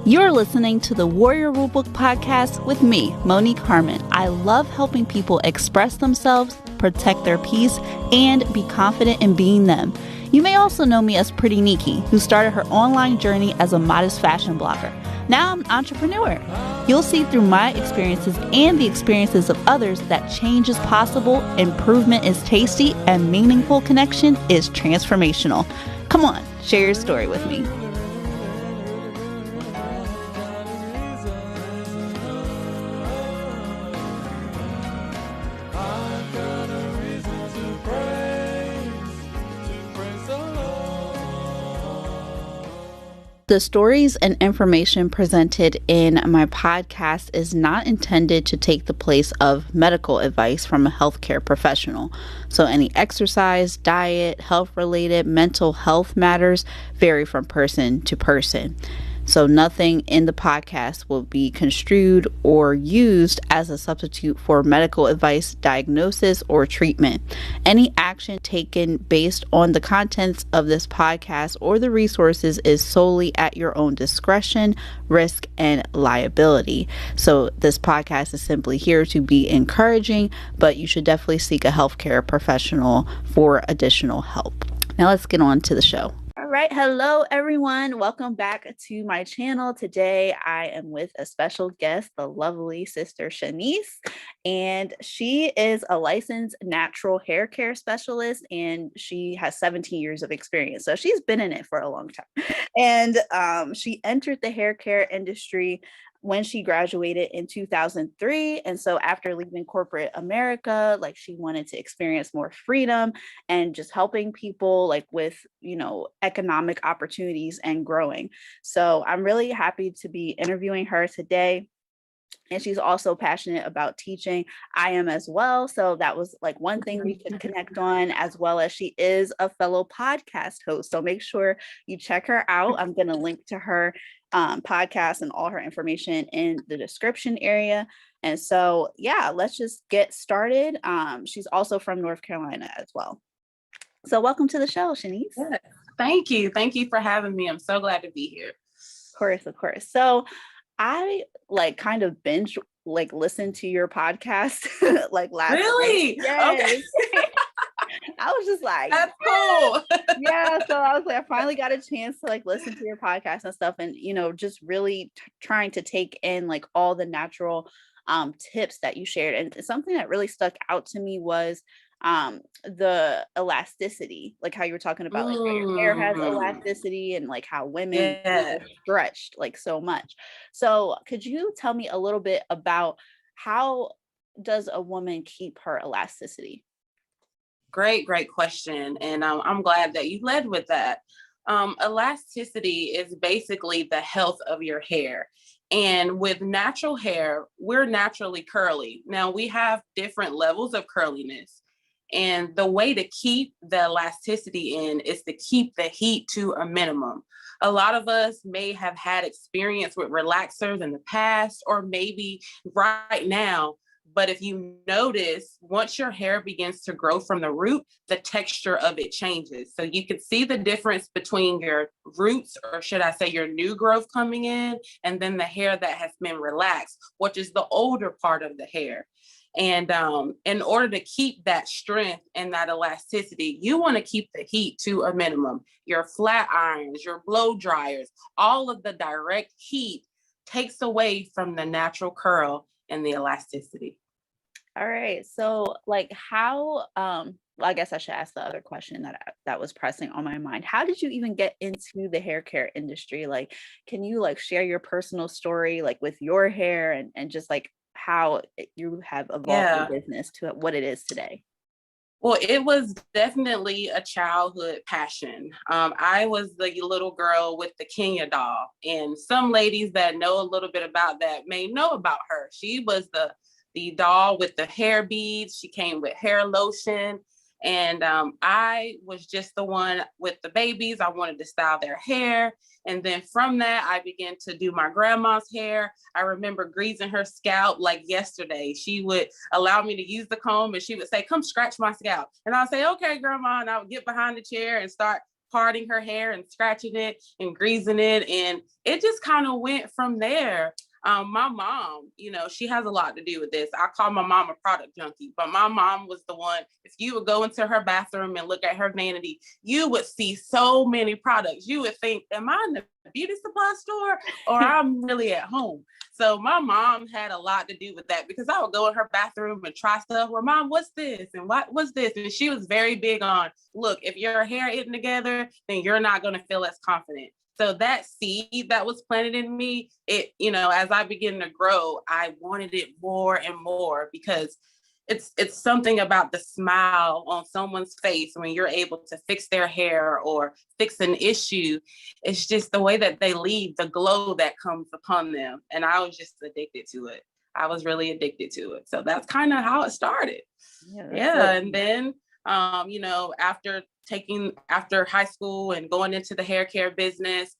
You're listening to the Warrior Rulebook podcast with me, Monique Harmon. I love helping people express themselves, protect their peace, and be confident in being them. You may also know me as Pretty Nikki, who started her online journey as a modest fashion blogger. Now I'm an entrepreneur. You'll see through my experiences and the experiences of others that change is possible, improvement is tasty, and meaningful connection is transformational. Come on, share your story with me. The stories and information presented in my podcast is not intended to take the place of medical advice from a healthcare professional. So any exercise, diet, health-related, mental health matters vary from person to person. So nothing in the podcast will be construed or used as a substitute for medical advice, diagnosis, or treatment. Any action taken based on the contents of this podcast or the resources is solely at your own discretion, risk, and liability. So this podcast is simply here to be encouraging, but you should definitely seek a healthcare professional for additional help. Now let's get on to the show. All right. Hello, everyone. Welcome back to my channel. Today, I am with a special guest, the lovely sister Shanise, and she is a licensed natural hair care specialist, and she has 17 years of experience. So she's been in it for a long time. And she entered the hair care industry when she graduated in 2003. And so after leaving corporate America, like she wanted to experience more freedom and just helping people like with, economic opportunities and growing. So I'm really happy to be interviewing her today. And she's also passionate about teaching. I am as well. So that was like one thing we could connect on, as well as she is a fellow podcast host. So make sure you check her out. I'm going to link to her podcast and all her information in the description area. And so, yeah, let's just get started. She's also from North Carolina as well. So welcome to the show, Shanise. Yes. Thank you. Thank you for having me. I'm so glad to be here. Of course. So I kind of binge listen to your podcast like last Really? night. Yes. Okay. I was just like, that's cool. Yeah. So I was like, I finally got a chance to listen to your podcast and stuff, and just really trying to take in all the natural tips that you shared. And something that really stuck out to me was the elasticity, like how you were talking about how your hair has elasticity and how women are stretched so much. So could you tell me a little bit about how does a woman keep her elasticity? Great question. And I'm glad that you led with that. Elasticity is basically the health of your hair. And with natural hair, we're naturally curly. Now we have different levels of curliness. And the way to keep the elasticity in is to keep the heat to a minimum. A lot of us may have had experience with relaxers in the past, or maybe right now. But if you notice, once your hair begins to grow from the root, the texture of it changes. So you can see the difference between your roots, or should I say your new growth coming in, and then the hair that has been relaxed, which is the older part of the hair. And in order to keep that strength and that elasticity, you want to keep the heat to a minimum. Your flat irons, your blow dryers, all of the direct heat takes away from the natural curl and the elasticity. All right. So how, I guess I should ask the other question that was pressing on my mind. How did you even get into the hair care industry? Can you share your personal story, with your hair and just how you have evolved your business to what it is today? Well, it was definitely a childhood passion. I was the little girl with the Kenya doll, and some ladies that know a little bit about that may know about her. She was the doll with the hair beads. She came with hair lotion. And I was just the one with the babies. I wanted to style their hair. And then from that, I began to do my grandma's hair. I remember greasing her scalp like yesterday. She would allow me to use the comb and she would say, "Come scratch my scalp." And I'll say, "Okay, grandma." And I would get behind the chair and start parting her hair and scratching it and greasing it. And it just kind of went from there. My mom, she has a lot to do with this. I call my mom a product junkie, but my mom was the one, if you would go into her bathroom and look at her vanity, you would see so many products. You would think, am I in the beauty supply store or I'm really at home? So my mom had a lot to do with that, because I would go in her bathroom and try stuff. Well, Mom, what's this? And what's this? And she was very big on, look, if your hair isn't together, then you're not going to feel as confident. So that seed that was planted in me, as I began to grow, I wanted it more and more, because it's something about the smile on someone's face when you're able to fix their hair or fix an issue. It's just the way that they leave, the glow that comes upon them. And I was just addicted to it. I was really addicted to it. So that's kind of how it started. Yeah. And then, after high school and going into the hair care business,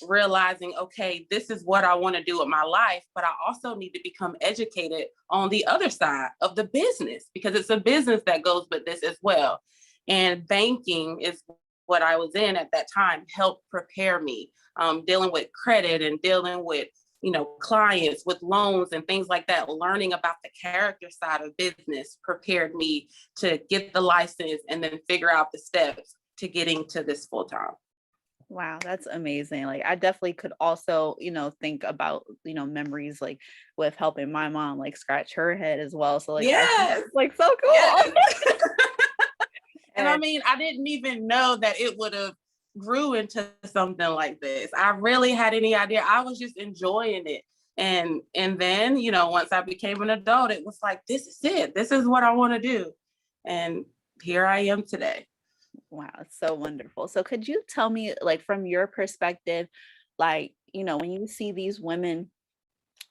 realizing, okay, this is what I want to do with my life, but I also need to become educated on the other side of the business, because it's a business that goes with this as well. And banking is what I was in at that time, helped prepare me, dealing with credit and dealing with clients with loans and things like that. Learning about the character side of business prepared me to get the license and then figure out the steps to getting to this full time. Wow, that's amazing. Like, I definitely could also, think about, memories like with helping my mom like scratch her head as well. So like, yes, like so cool. Yes. And I mean, I didn't even know that it would have grew into something like this. I really had any idea. I was just enjoying it. And then, once I became an adult, it was like, this is it. This is what I want to do. And here I am today. Wow, it's so wonderful. So could you tell me, like, from your perspective, like, when you see these women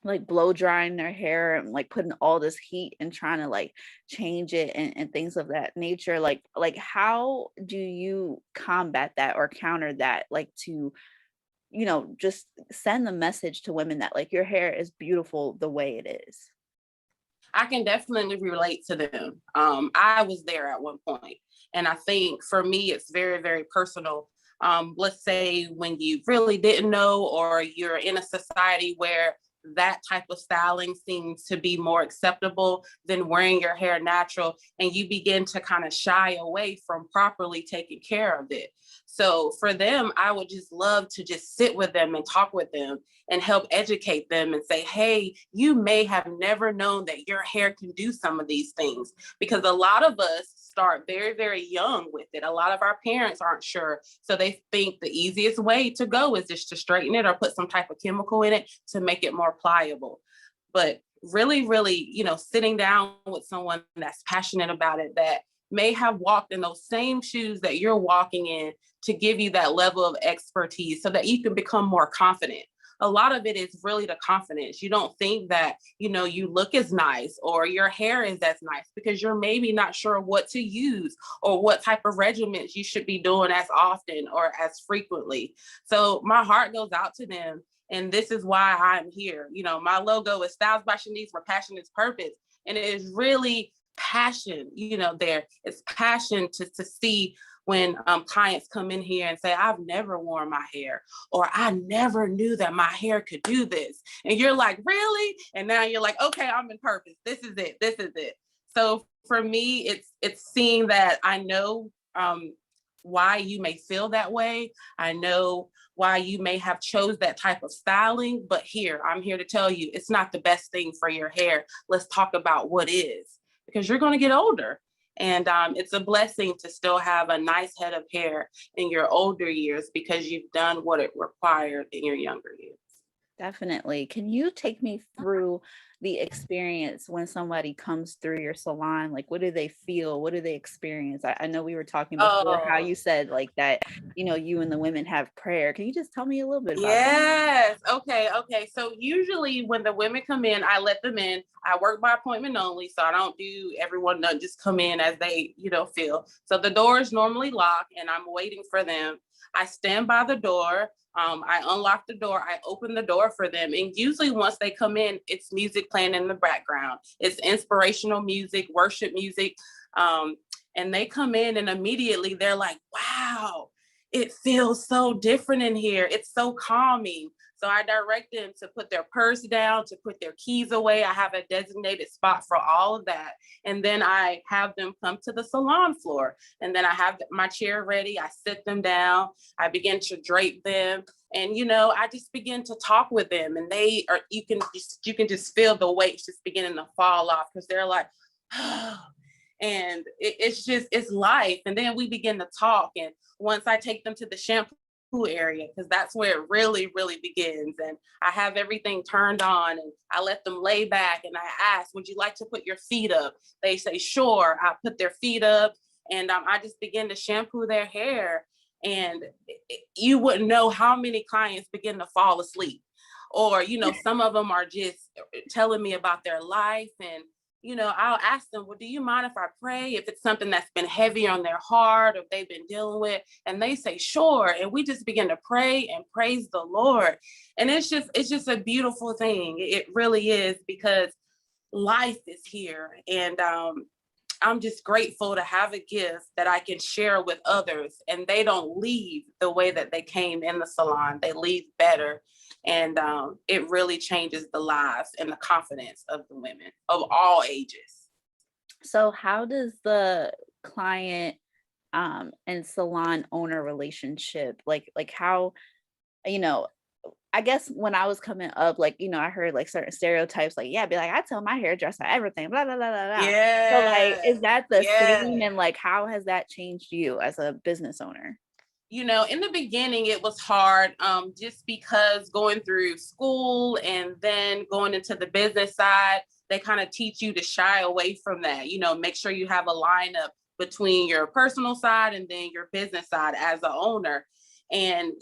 like blow drying their hair and like putting all this heat and trying to like change it and things of that nature, like how do you combat that or counter that, like to just send the message to women that like your hair is beautiful the way it is? I can definitely relate to them. I was there at one point, and I think for me, it's very, very personal. Let's say when you really didn't know, or you're in a society where that type of styling seems to be more acceptable than wearing your hair natural, and you begin to kind of shy away from properly taking care of it. So for them, I would just love to just sit with them and talk with them and help educate them and say, hey, you may have never known that your hair can do some of these things, because a lot of us start very, very young with it. A lot of our parents aren't sure. So they think the easiest way to go is just to straighten it or put some type of chemical in it to make it more pliable. But really, really, sitting down with someone that's passionate about it, that may have walked in those same shoes that you're walking in, to give you that level of expertise so that you can become more confident. A lot of it is really the confidence. You don't think that, you look as nice or your hair is as nice because you're maybe not sure what to use or what type of regimens you should be doing as often or as frequently. So my heart goes out to them. And this is why I'm here. My logo is Styles by Shanise, where passion is purpose. And it is really passion, there. It's passion to see when clients come in here and say, I've never worn my hair, or I never knew that my hair could do this. And you're like, really? And now you're like, okay, I'm in purpose. This is it. This is it. So for me, it's seeing that I know why you may feel that way. I know why you may have chose that type of styling, but I'm here to tell you, it's not the best thing for your hair. Let's talk about what is, because you're going to get older. And it's a blessing to still have a nice head of hair in your older years, because you've done what it required in your younger years. Definitely. Can you take me through the experience when somebody comes through your salon? Like, what do they feel? What do they experience? I know we were talking before how you said like that, you and the women have prayer. Can you just tell me a little bit about that? Yes. Okay. So usually when the women come in, I let them in. I work by appointment only. So I don't do everyone just come in as they, feel. So the door is normally locked and I'm waiting for them. I stand by the door. I unlock the door. I open the door for them. And usually once they come in, it's music playing in the background. It's inspirational music, worship music. And they come in and immediately they're like, wow, it feels so different in here. It's so calming. So I direct them to put their purse down, to put their keys away. I have a designated spot for all of that. And then I have them come to the salon floor. And then I have my chair ready. I sit them down. I begin to drape them. And, I just begin to talk with them, and you can just feel the weight just beginning to fall off, because they're like, oh, and it's life. And then we begin to talk. And once I take them to the shampoo area, because that's where it really, really begins. And I have everything turned on, and I let them lay back, and I ask, would you like to put your feet up? They say, sure. I put their feet up, and I just begin to shampoo their hair. And you wouldn't know how many clients begin to fall asleep. Or, some of them are just telling me about their life. And I'll ask them, well, do you mind if I pray? If it's something that's been heavy on their heart, or they've been dealing with, and they say, sure. And we just begin to pray and praise the Lord. And it's just a beautiful thing. It really is, because life is here. And I'm just grateful to have a gift that I can share with others, and they don't leave the way that they came in the salon. They leave better. And it really changes the lives and the confidence of the women of all ages. So how does the client and salon owner relationship, like how, I guess when I was coming up, I heard like certain stereotypes, like, yeah, be like, I tell my hairdresser everything, blah, blah, blah, blah, blah. So like, Yeah. is that the Yeah. same? And like, how has that changed you as a business owner? In the beginning, it was hard, just because going through school and then going into the business side, they kind of teach you to shy away from that. Make sure you have a lineup between your personal side and then your business side as an owner. And,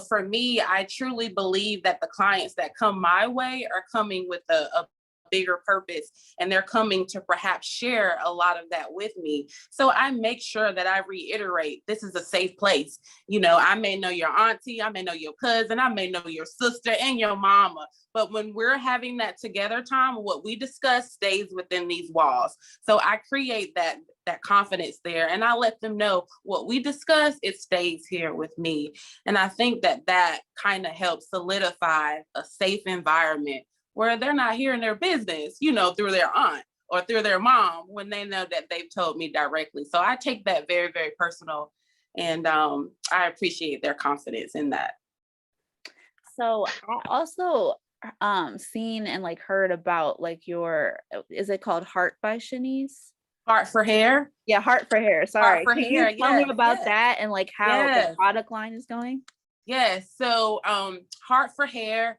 for me, I truly believe that the clients that come my way are coming with a bigger purpose, and they're coming to perhaps share a lot of that with me. So I make sure that I reiterate, this is a safe place. I may know your auntie, I may know your cousin, I may know your sister and your mama, but when we're having that together time, what we discuss stays within these walls. So I create that confidence there, and I let them know what we discuss, it stays here with me. And I think that kind of helps solidify a safe environment where they're not hearing their business, through their aunt or through their mom, when they know that they've told me directly. So I take that very, very personal, and I appreciate their confidence in that. So I also seen and like heard about like your, is it called Heart by Shanise? Heart for Hair? Yeah, Heart for Hair. Sorry. Heart for Can Hair. you tell me about that and like how the product line is going? Yes. So Heart for Hair,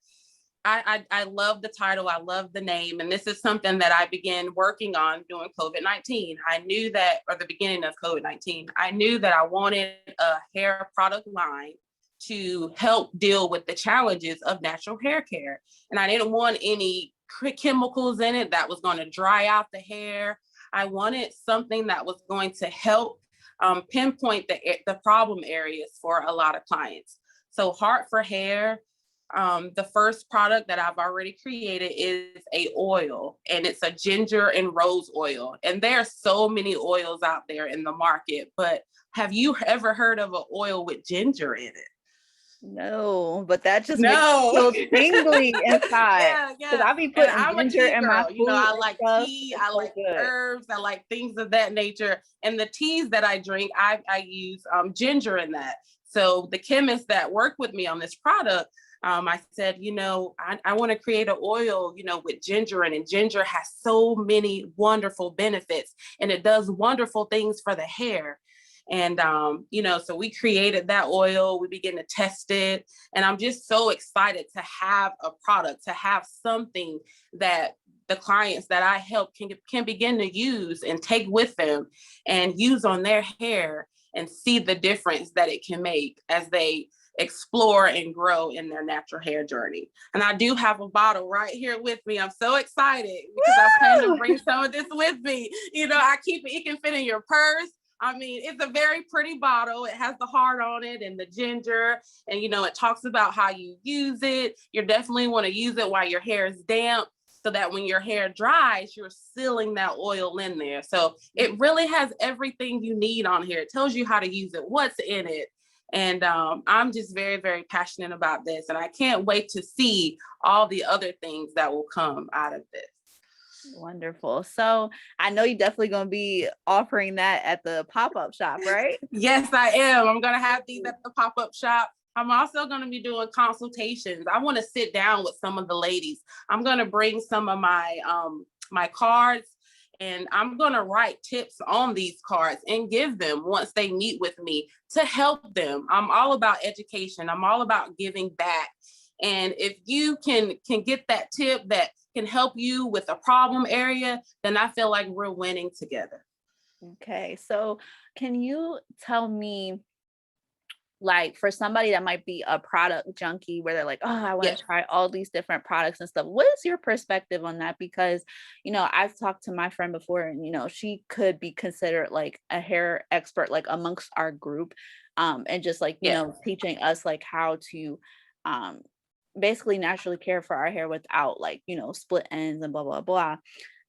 I love the title. I love the name. And this is something that I began working on during COVID-19. I knew that, or the beginning of COVID-19, I knew that I wanted a hair product line to help deal with the challenges of natural hair care. And I didn't want any chemicals in it that was going to dry out the hair. I wanted something that was going to help pinpoint the problem areas for a lot of clients. So Heart for Hair, the first product that I've already created is a oil, and it's a ginger and rose oil. And there are so many oils out there in the market, but have you ever heard of an oil with ginger in it? No, but that just makes me feel tingly inside. Yeah. I be putting I'm a ginger tea in my girl. food. I like stuff. tea, It's I so like good. herbs, I like things of that nature. And the teas that I drink, I use ginger in that. So the chemists that work with me on this product, I said, I want to create an oil, with ginger in it. And ginger has so many wonderful benefits, and it does wonderful things for the hair. And, so we created that oil, we began to test it. And I'm just so excited to have a product, to have something that the clients that I help can begin to use and take with them and use on their hair, and see the difference that it can make as they explore and grow in their natural hair journey. And I do have a bottle right here with me. I'm so excited because I plan to bring some of this with me. I keep it can fit in your purse. I mean, it's a very pretty bottle. It has the heart on it and the ginger. And, it talks about how you use it. You definitely want to use it while your hair is damp, so that when your hair dries, you're sealing that oil in there. So it really has everything you need on here. It tells you how to use it, what's in it. And I'm just very, very passionate about this. And I can't wait to see all the other things that will come out of this. Wonderful. So I know you're definitely going to be offering that at the pop-up shop, right? Yes, I am. I'm going to have these at the pop-up shop. I'm also going to be doing consultations. I want to sit down with some of the ladies. I'm going to bring some of my cards, and I'm going to write tips on these cards and give them once they meet with me to help them. I'm all about education. I'm all about giving back. And if you can get that tip that can help you with a problem area, then I feel like we're winning together. Okay. So can you tell me, like, for somebody that might be a product junkie where they're like, oh, I want Yes. to try all these different products and stuff, what is your perspective on that? Because, I've talked to my friend before, and she could be considered like a hair expert, like amongst our group, and just like Yes. teaching us like how to um basically naturally care for our hair without, like, split ends and blah blah blah.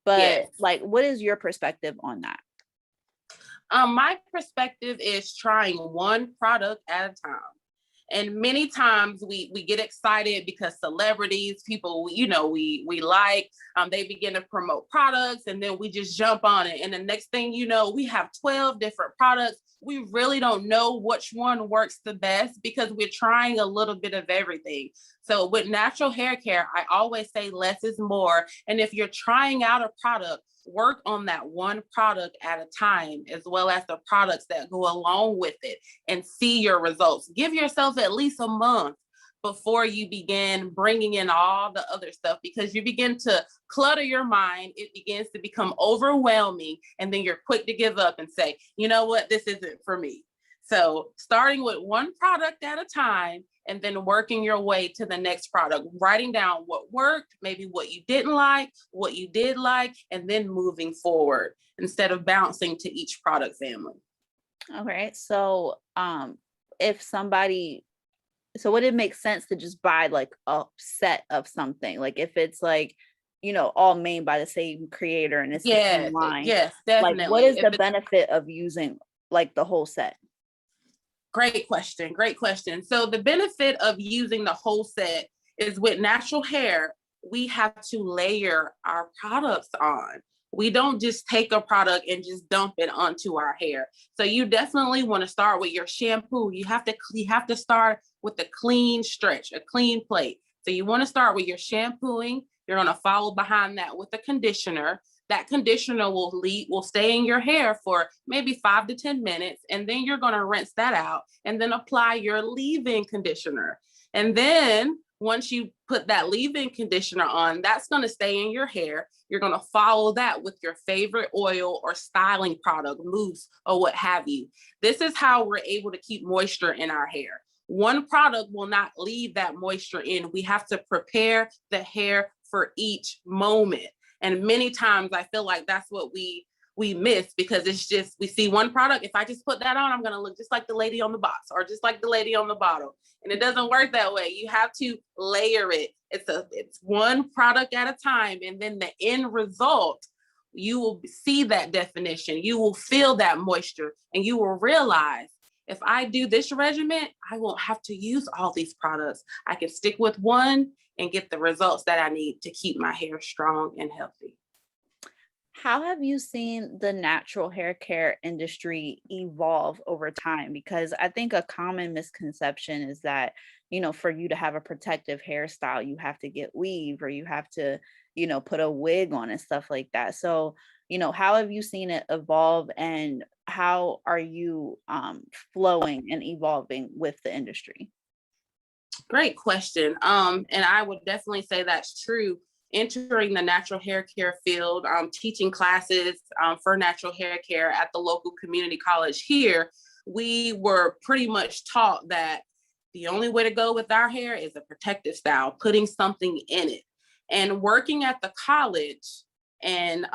But Yes. like, what is your perspective on that? My perspective is trying one product at a time. And many times we get excited because celebrities, people we like, they begin to promote products, and then we just jump on it. And the next thing you know, we have 12 different products. We really don't know which one works the best because we're trying a little bit of everything. So with natural hair care, I always say less is more. And if you're trying out a product, work on that one product at a time, as well as the products that go along with it, and see your results. Give yourself at least a month before you begin bringing in all the other stuff, because you begin to clutter your mind. It begins to become overwhelming, and then you're quick to give up and say, you know what, this isn't for me. So starting with one product at a time, and then working your way to the next product, writing down what worked, maybe what you didn't like, what you did like, and then moving forward instead of bouncing to each product family. All right. So if somebody, so would it make sense to just buy like a set of something? Like if it's like, all made by the same creator and it's the same Yes, line, yes, like what definitely. is the benefit of using like the whole set? Great question. Great question. So the benefit of using the whole set is with natural hair, we have to layer our products on. We don't just take a product and just dump it onto our hair. So you definitely want to start with your shampoo. You have to start with a clean stretch, a clean plate. So you want to start with your shampooing. You're going to follow behind that with a conditioner. That conditioner will stay in your hair for maybe 5 to 10 minutes, and then you're going to rinse that out and then apply your leave-in conditioner. And then once you put that leave-in conditioner on, that's going to stay in your hair. You're going to follow that with your favorite oil or styling product, mousse or what have you. This is how we're able to keep moisture in our hair. One product will not leave that moisture in. We have to prepare the hair for each moment. And many times I feel like that's what we miss, because it's just, we see one product. If I just put that on, I'm going to look just like the lady on the box or just like the lady on the bottle. And it doesn't work that way. You have to layer it. It's one product at a time. And then the end result, you will see that definition. You will feel that moisture, and you will realize, if I do this regimen, I won't have to use all these products. I can stick with one and get the results that I need to keep my hair strong and healthy. How have you seen the natural hair care industry evolve over time? Because I think a common misconception is that, for you to have a protective hairstyle, you have to get weave or you have to, put a wig on and stuff like that. So, how have you seen it evolve, and how are you flowing and evolving with the industry? Great question. And I would definitely say that's true. Entering the natural hair care field, teaching classes for natural hair care at the local community college here, we were pretty much taught that the only way to go with our hair is a protective style, putting something in it. And working at the college, and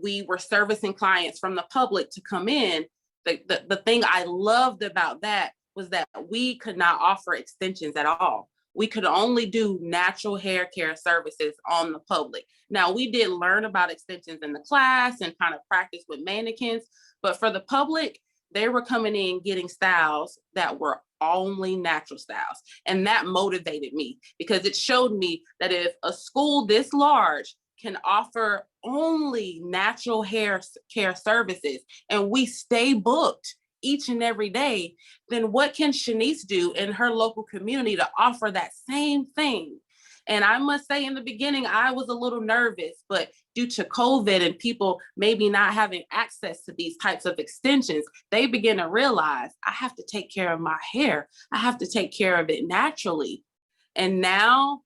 we were servicing clients from the public to come in. The thing I loved about that was that we could not offer extensions at all. We could only do natural hair care services on the public. Now, we did learn about extensions in the class and kind of practice with mannequins, but for the public, they were coming in getting styles that were only natural styles. And that motivated me because it showed me that if a school this large can offer only natural hair care services and we stay booked each and every day, then what can Shanise do in her local community to offer that same thing? And I must say, in the beginning, I was a little nervous, but due to COVID and people maybe not having access to these types of extensions, they begin to realize I have to take care of my hair. I have to take care of it naturally. And now,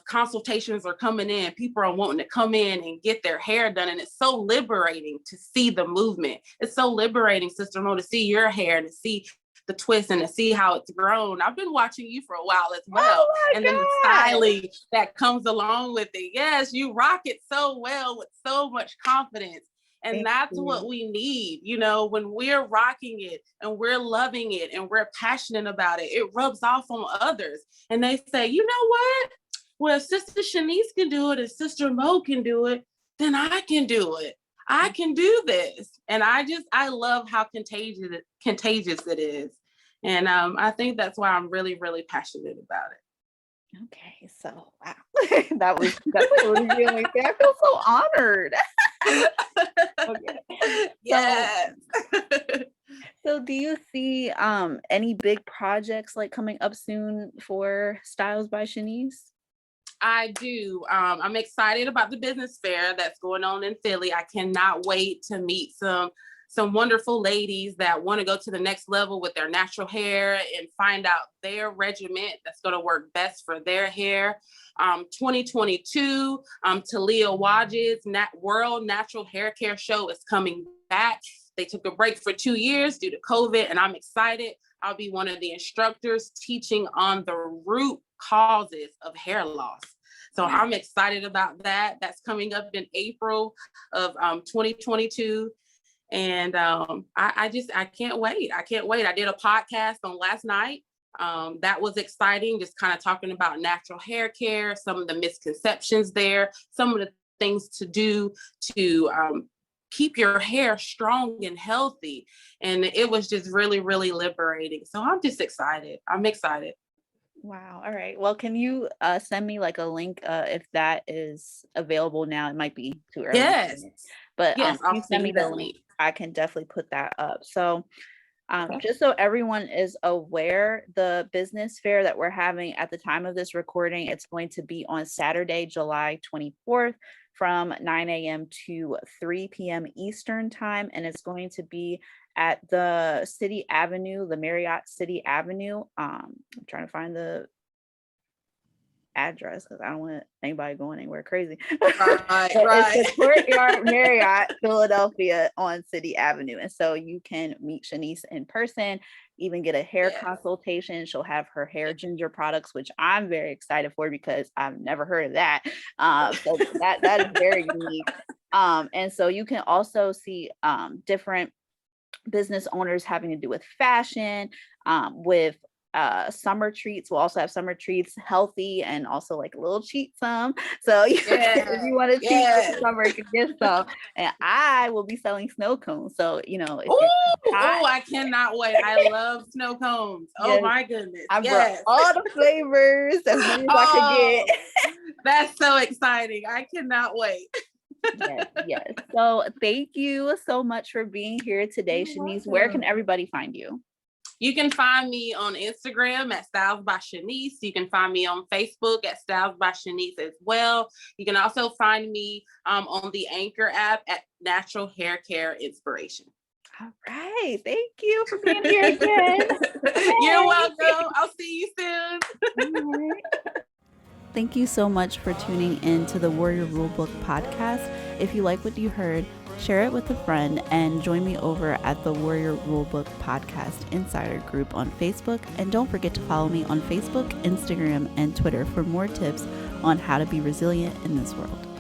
consultations are coming in. People are wanting to come in and get their hair done. And it's so liberating to see the movement. It's so liberating, Sister Mo, to see your hair and to see the twist and to see how it's grown. I've been watching you for a while as well. And then the styling that comes along with it. Yes, you rock it so well with so much confidence. And that's what we need, when we're rocking it and we're loving it and we're passionate about it, it rubs off on others. And they say, you know what? Well, if Sister Shanise can do it and Sister Mo can do it, then I can do it. I can do this. And I love how contagious it is. And I think that's why I'm really, really passionate about it. Okay, so wow, that was really I feel so honored. Okay. Yes. So do you see any big projects like coming up soon for Styles by Shanise? I do. I'm excited about the business fair that's going on in Philly. I cannot wait to meet some wonderful ladies that want to go to the next level with their natural hair and find out their regimen that's going to work best for their hair. 2022, Talia Wajid's World Natural Hair Care Show is coming back. They took a break for 2 years due to COVID, and I'm excited. I'll be one of the instructors teaching on the root causes of hair loss. So I'm excited about that. That's coming up in April of 2022. And I can't wait. I can't wait. I did a podcast on last night. That was exciting, just kind of talking about natural hair care, some of the misconceptions there, some of the things to do to keep your hair strong and healthy. And it was just really, really liberating. So I'm just excited. I'm excited. Wow. All right. Well, can you send me like a link if that is available now? It might be too early. Yes. But yes, if you send me the link, I can definitely put that up. So just so everyone is aware, the business fair that we're having at the time of this recording, it's going to be on Saturday, July 24th from 9 a.m. to 3 p.m. Eastern time. And it's going to be at the City Avenue, the Marriott City Avenue. I'm trying to find the address because I don't want anybody going anywhere crazy. Right. It's the Courtyard Marriott, Philadelphia on City Avenue. And so you can meet Shanise in person, even get a hair consultation. She'll have her hair ginger products, which I'm very excited for because I've never heard of that. So that is very unique. And so you can also see different business owners having to do with fashion, with summer treats. We'll also have summer treats, healthy and also like a little cheat some. So if you want to cheat this summer, you can get some. And I will be selling snow cones. So I cannot wait. I love snow cones. Oh my goodness. I brought all the flavors as many as I could get. That's so exciting. I cannot wait. Yes. So thank you so much for being here today, Shanise. Where can everybody find you? You can find me on Instagram at Styles by Shanise. You can find me on Facebook at Styles by Shanise as well. You can also find me on the Anchor app at Natural Hair Care Inspiration. All right. Thank you for being here again. You're welcome. I'll see you soon. Thank you so much for tuning in to the Warrior Rulebook podcast. If you like what you heard, share it with a friend and join me over at the Warrior Rulebook Podcast Insider Group on Facebook. And don't forget to follow me on Facebook, Instagram, and Twitter for more tips on how to be resilient in this world.